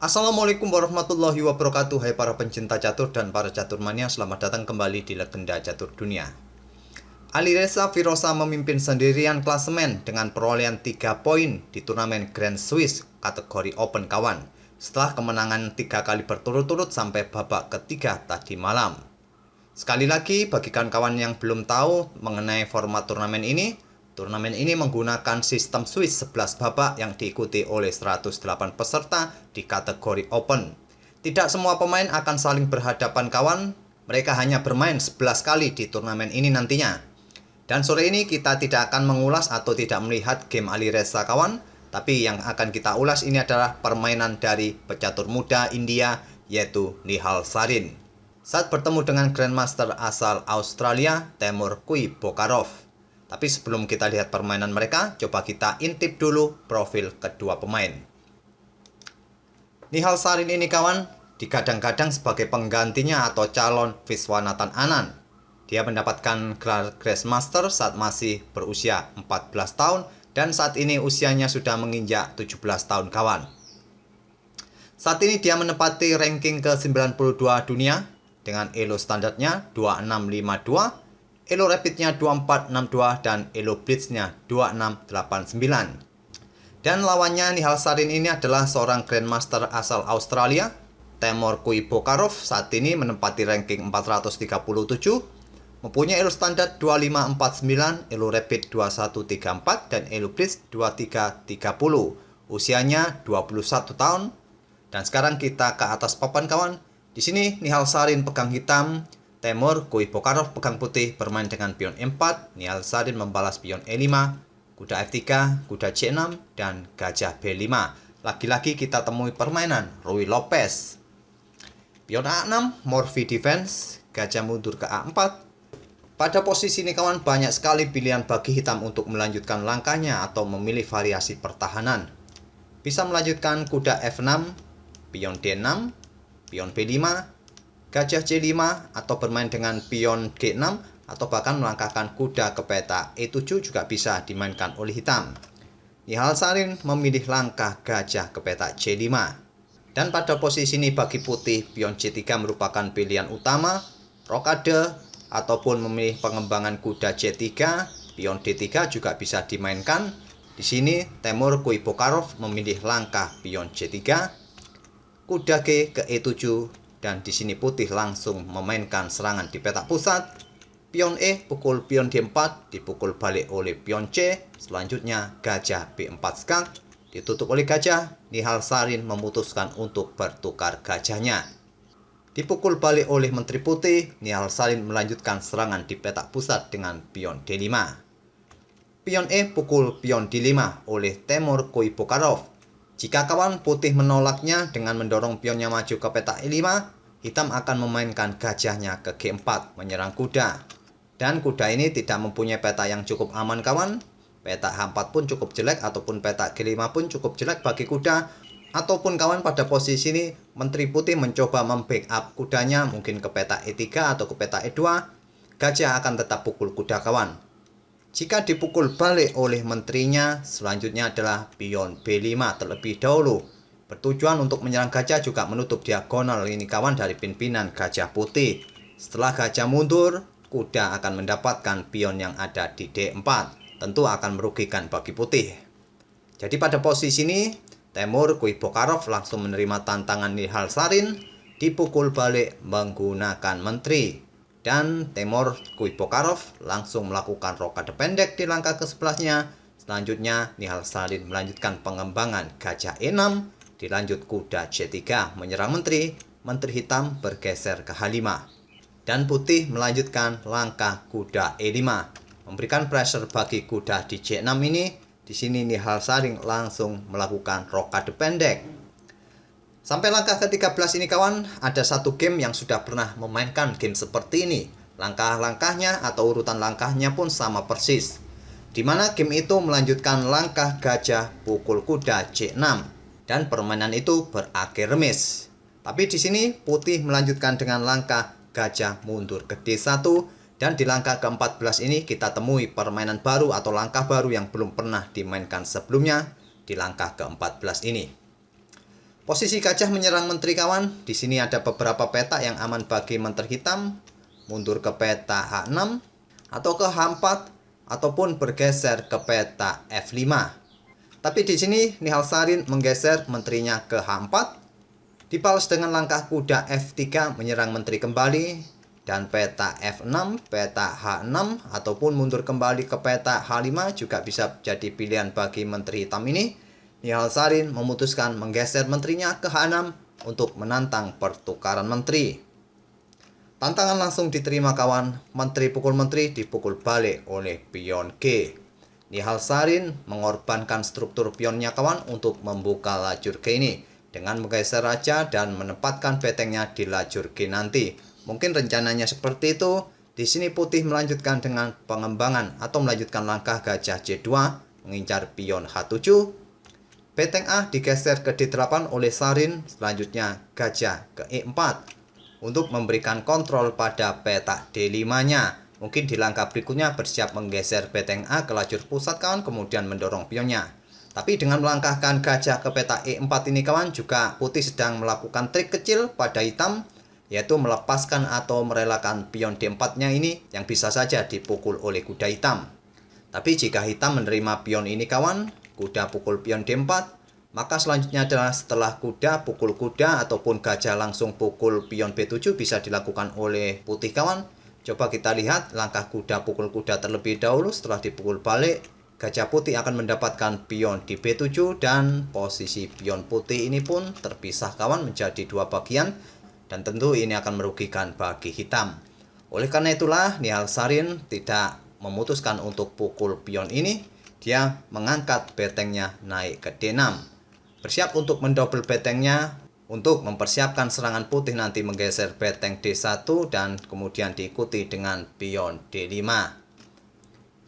Assalamualaikum warahmatullahi wabarakatuh. Hai para pencinta catur dan para catur mania, selamat datang kembali di Legenda Catur Dunia. Alireza Firoza memimpin sendirian klasemen dengan perolehan 3 poin di turnamen Grand Swiss kategori Open kawan, setelah kemenangan 3 kali berturut-turut sampai babak ketiga tadi malam. Sekali lagi, bagi kawan-kawan yang belum tahu mengenai format turnamen ini menggunakan sistem Swiss 11 babak yang diikuti oleh 108 peserta di kategori Open. Tidak semua pemain akan saling berhadapan kawan, mereka hanya bermain 11 kali di turnamen ini nantinya. Dan sore ini kita tidak akan mengulas atau tidak melihat game Alireza kawan, tapi yang akan kita ulas ini adalah permainan dari pecatur muda India yaitu Nihal Sarin saat bertemu dengan Grandmaster asal Australia Temur Kuibokarov. Tapi sebelum kita lihat permainan mereka, coba kita intip dulu profil kedua pemain. Nihal Sarin ini kawan, digadang-gadang sebagai penggantinya atau calon Viswanathan Anand. Dia mendapatkan gelar Grandmaster saat masih berusia 14 tahun dan saat ini usianya sudah menginjak 17 tahun kawan. Saat ini dia menempati ranking ke-92 dunia dengan elo standarnya 2652, elo rapidnya 2462 dan elo blitznya 2689. Dan lawannya Nihal Sarin ini adalah seorang Grandmaster asal Australia, Temur Kuibokarov, saat ini menempati ranking 437, mempunyai elo standar 2549, elo rapid 2134 dan elo blitz 2330. Usianya 21 tahun. Dan sekarang kita ke atas papan kawan. Di sini Nihal Sarin pegang hitam, Temur Kuibokarov pegang putih, bermain dengan pion E4, Nihal Sarin membalas pion E5, kuda F3, kuda C6, dan gajah B5. Lagi-lagi kita temui permainan Ruy Lopez. Pion A6, Morphy defense, gajah mundur ke A4. Pada posisi ini kawan, banyak sekali pilihan bagi hitam untuk melanjutkan langkahnya atau memilih variasi pertahanan. Bisa melanjutkan kuda F6, pion D6, pion B5, gajah C5, atau bermain dengan pion G6, atau bahkan melangkahkan kuda ke peta E7 juga bisa dimainkan oleh hitam. Nihal Sarin memilih langkah gajah ke peta C5. Dan pada posisi ini bagi putih, pion C3 merupakan pilihan utama, rokade, ataupun memilih pengembangan kuda C3, pion D3 juga bisa dimainkan. Di sini Temur Kuibokarov memilih langkah pion C3, kuda G ke E7, dan di sini putih langsung memainkan serangan di petak pusat. Pion E pukul pion D4, dipukul balik oleh pion C. Selanjutnya gajah B4 skak, ditutup oleh gajah. Nihal Sarin memutuskan untuk bertukar gajahnya. Dipukul balik oleh menteri putih, Nihal Sarin melanjutkan serangan di petak pusat dengan pion D5. Pion E pukul pion D5 oleh Temur Kuibokarov. Jika kawan putih menolaknya dengan mendorong pionnya maju ke petak E5, hitam akan memainkan gajahnya ke G4 menyerang kuda. Dan kuda ini tidak mempunyai peta yang cukup aman kawan. Peta H4 pun cukup jelek ataupun peta G5 pun cukup jelek bagi kuda. Ataupun kawan pada posisi ini menteri putih mencoba membackup kudanya mungkin ke peta E3 atau ke peta E2. Gajah akan tetap pukul kuda kawan. Jika dipukul balik oleh menterinya, selanjutnya adalah pion B5 terlebih dahulu. Bertujuan untuk menyerang gajah juga menutup diagonal ini kawan dari pimpinan gajah putih. Setelah gajah mundur, kuda akan mendapatkan pion yang ada di D4. Tentu akan merugikan bagi putih. Jadi pada posisi ini, Temur Kuibokarov langsung menerima tantangan Nihal Sarin, dipukul balik menggunakan menteri. Dan Temur Kuibokarov langsung melakukan rokade pendek di langkah ke-11-nya. Selanjutnya Nihal Sarin melanjutkan pengembangan gajah E6, dilanjut kuda C3 menyerang menteri. Menteri hitam bergeser ke H5. Dan putih melanjutkan langkah kuda E5, memberikan pressure bagi kuda di C6 ini. Di sini Nihal Sarin langsung melakukan rokade pendek. Sampai langkah ke-13 ini kawan, ada satu game yang sudah pernah memainkan game seperti ini. Langkah-langkahnya atau urutan langkahnya pun sama persis. Dimana game itu melanjutkan langkah gajah pukul kuda C6. Dan permainan itu berakhir remis. Tapi di sini putih melanjutkan dengan langkah gajah mundur ke D1. Dan di langkah ke-14 ini kita temui permainan baru atau langkah baru yang belum pernah dimainkan sebelumnya di langkah ke-14 ini. Posisi gajah menyerang menteri kawan. Di sini ada beberapa peta yang aman bagi menteri hitam. Mundur ke peta H6 atau ke H4 ataupun bergeser ke peta F5. Tapi di sini Nihal Sarin menggeser menterinya ke H4, dibalas dengan langkah kuda F3 menyerang menteri kembali, dan peta F6, peta H6 ataupun mundur kembali ke peta H5 juga bisa jadi pilihan bagi menteri hitam ini. Nihal Sarin memutuskan menggeser menterinya ke H6 untuk menantang pertukaran menteri. Tantangan langsung diterima kawan, menteri pukul menteri dipukul balik oleh pion G. Nihal Sarin mengorbankan struktur pionnya kawan untuk membuka lajur G ini dengan menggeser raja dan menempatkan betengnya di lajur G nanti. Mungkin rencananya seperti itu. Di sini putih melanjutkan dengan pengembangan atau melanjutkan langkah gajah J2 mengincar pion H7. Beteng A digeser ke D8 oleh Sarin, selanjutnya gajah ke E4 untuk memberikan kontrol pada peta D5-nya. Mungkin di langkah berikutnya bersiap menggeser beteng A ke lajur pusat kawan, kemudian mendorong pionnya. Tapi dengan melangkahkan gajah ke peta E4 ini kawan, juga putih sedang melakukan trik kecil pada hitam, yaitu melepaskan atau merelakan pion D4-nya ini yang bisa saja dipukul oleh kuda hitam. Tapi jika hitam menerima pion ini kawan, kuda pukul pion D4, maka selanjutnya adalah setelah kuda pukul kuda ataupun gajah langsung pukul pion B7 bisa dilakukan oleh putih kawan. Coba kita lihat langkah kuda pukul kuda terlebih dahulu. Setelah dipukul balik, gajah putih akan mendapatkan pion di B7 dan posisi pion putih ini pun terpisah kawan menjadi dua bagian, dan tentu ini akan merugikan bagi hitam. Oleh karena itulah Nihal Sarin tidak memutuskan untuk pukul pion ini. Dia mengangkat betengnya naik ke D6. Bersiap untuk mendouble betengnya untuk mempersiapkan serangan putih nanti menggeser beteng D1 dan kemudian diikuti dengan pion D5.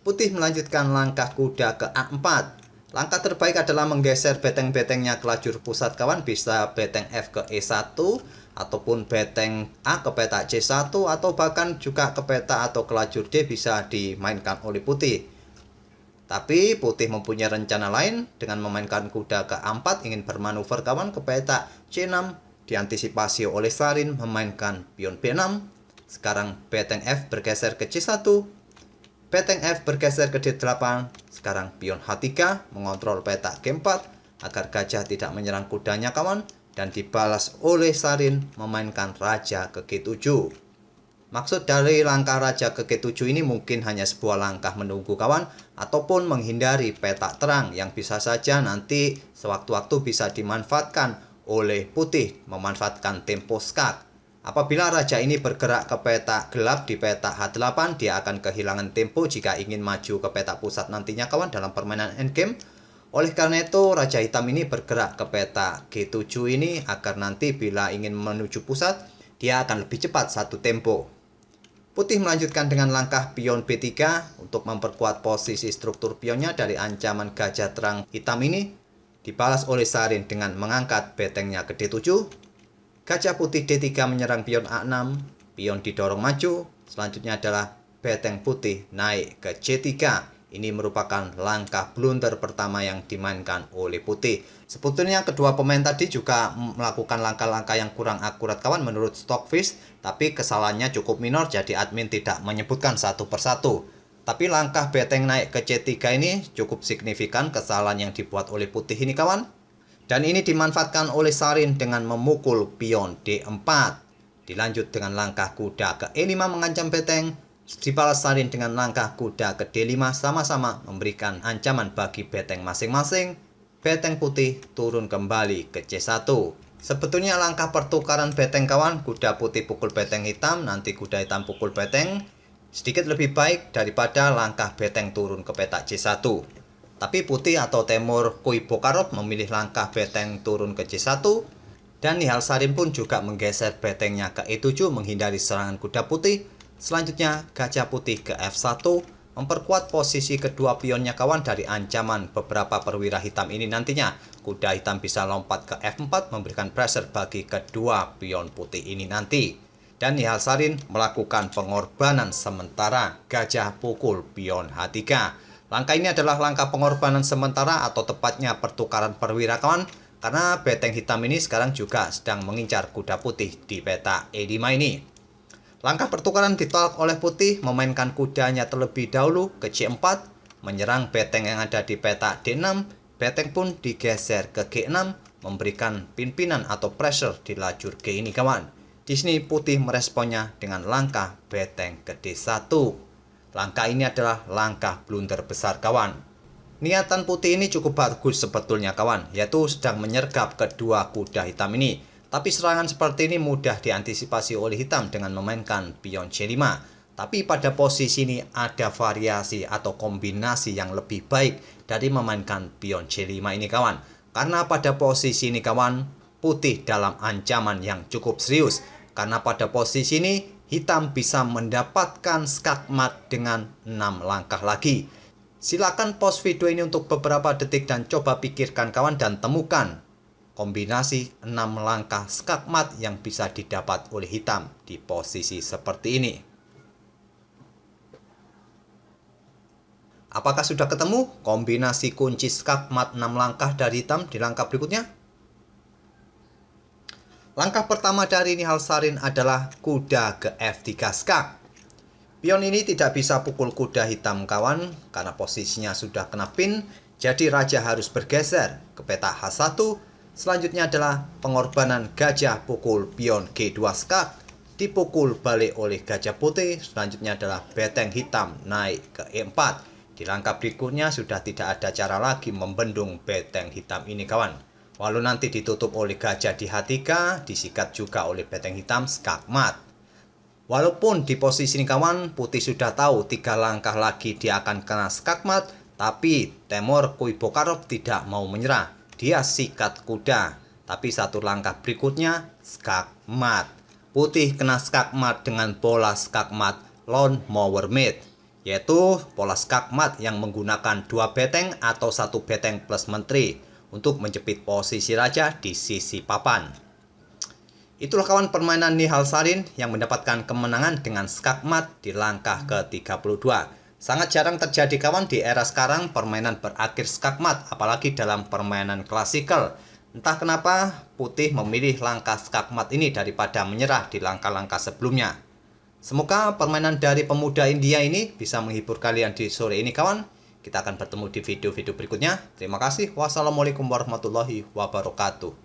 Putih melanjutkan langkah kuda ke A4. Langkah terbaik adalah menggeser beteng-betengnya ke lajur pusat kawan, bisa beteng F ke E1 ataupun beteng A ke peta C1 atau bahkan juga ke peta atau ke lajur D bisa dimainkan oleh putih. Tapi putih mempunyai rencana lain dengan memainkan kuda ke A4 ingin bermanuver kawan ke peta C6. Diantisipasi oleh Sarin memainkan pion B6. Sekarang beteng F bergeser ke C1. Beteng F bergeser ke D8. Sekarang pion H3 mengontrol peta G4 agar gajah tidak menyerang kudanya kawan. Dan dibalas oleh Sarin memainkan raja ke G7. Maksud dari langkah raja ke G7 ini mungkin hanya sebuah langkah menunggu kawan, ataupun menghindari peta terang yang bisa saja nanti sewaktu-waktu bisa dimanfaatkan oleh putih, memanfaatkan tempo skak. Apabila raja ini bergerak ke peta gelap di peta H8, dia akan kehilangan tempo jika ingin maju ke peta pusat nantinya kawan dalam permainan endgame. Oleh karena itu raja hitam ini bergerak ke peta G7 ini agar nanti bila ingin menuju pusat, dia akan lebih cepat satu tempo. Putih melanjutkan dengan langkah pion B3 untuk memperkuat posisi struktur pionnya dari ancaman gajah terang hitam ini. Dibalas oleh Sarin dengan mengangkat betengnya ke D7. Gajah putih D3 menyerang pion A6. Pion didorong maju. Selanjutnya adalah beteng putih naik ke C3. Ini merupakan langkah blunder pertama yang dimainkan oleh putih. Sebetulnya kedua pemain tadi juga melakukan langkah-langkah yang kurang akurat kawan menurut Stockfish, tapi kesalahannya cukup minor jadi admin tidak menyebutkan satu persatu. Tapi langkah beteng naik ke C3 ini cukup signifikan kesalahan yang dibuat oleh putih ini kawan. Dan ini dimanfaatkan oleh Sarin dengan memukul pion D4. Dilanjut dengan langkah kuda ke E5 mengancam beteng. Dibalas Sarin dengan langkah kuda ke D5 sama-sama memberikan ancaman bagi beteng masing-masing. Beteng putih turun kembali ke C1. Sebetulnya langkah pertukaran beteng kawan, kuda putih pukul beteng hitam, nanti kuda hitam pukul beteng, sedikit lebih baik daripada langkah beteng turun ke peta C1. Tapi putih atau Temur Kuibokarov memilih langkah beteng turun ke C1. Dan Nihal Sarin pun juga menggeser betengnya ke E7 menghindari serangan kuda putih. Selanjutnya gajah putih ke F1 memperkuat posisi kedua pionnya kawan dari ancaman beberapa perwira hitam ini nantinya. Kuda hitam bisa lompat ke F4 memberikan pressure bagi kedua pion putih ini nanti. Dan Nihal Sarin melakukan pengorbanan sementara gajah pukul pion H3. Langkah ini adalah langkah pengorbanan sementara atau tepatnya pertukaran perwira kawan. karena beteng hitam ini sekarang juga sedang mengincar kuda putih di peta E5 ini. Langkah pertukaran ditolak oleh putih, memainkan kudanya terlebih dahulu ke C4, menyerang beteng yang ada di peta D6, beteng pun digeser ke G6, memberikan pimpinan atau pressure di lajur G ini kawan. Di sini putih meresponnya dengan langkah beteng ke D1. Langkah ini adalah langkah blunder besar kawan. Niatan putih ini cukup bagus sebetulnya kawan, yaitu sedang menyergap kedua kuda hitam ini. Tapi serangan seperti ini mudah diantisipasi oleh hitam dengan memainkan pion C5. Tapi pada posisi ini ada variasi atau kombinasi yang lebih baik dari memainkan pion C5 ini kawan. Karena pada posisi ini kawan, putih dalam ancaman yang cukup serius. Karena pada posisi ini hitam bisa mendapatkan skakmat dengan 6 langkah lagi. Silakan pause video ini untuk beberapa detik dan coba pikirkan kawan dan temukan kombinasi 6 langkah skakmat yang bisa didapat oleh hitam di posisi seperti ini. Apakah sudah ketemu kombinasi kunci skakmat 6 langkah dari hitam di langkah berikutnya? Langkah pertama dari Nihal Sarin adalah kuda ke F3 skak. Pion ini tidak bisa pukul kuda hitam kawan karena posisinya sudah kena pin, jadi raja harus bergeser ke peta H1. Selanjutnya adalah pengorbanan gajah pukul pion G2 skak, dipukul balik oleh gajah putih. Selanjutnya adalah beteng hitam naik ke E4. Di langkah berikutnya sudah tidak ada cara lagi membendung beteng hitam ini kawan. Walau nanti ditutup oleh gajah di H3, disikat juga oleh beteng hitam skakmat. Walaupun di posisi ini kawan, putih sudah tahu 3 langkah lagi dia akan kena skakmat, tapi Temur Kuibokarov tidak mau menyerah. Dia sikat kuda, tapi 1 langkah berikutnya skakmat. Putih kena skakmat dengan pola skakmat lone mower mid, yaitu pola skakmat yang menggunakan 2 beteng atau 1 beteng plus menteri untuk menjepit posisi raja di sisi papan. Itulah kawan permainan Nihal Sarin yang mendapatkan kemenangan dengan skakmat di langkah ke-32. Sangat jarang terjadi kawan di era sekarang permainan berakhir skakmat, apalagi dalam permainan klasikal. Entah kenapa putih memilih langkah skakmat ini daripada menyerah di langkah-langkah sebelumnya. Semoga permainan dari pemuda India ini bisa menghibur kalian di sore ini kawan. Kita akan bertemu di video-video berikutnya. Terima kasih. Wassalamualaikum warahmatullahi wabarakatuh.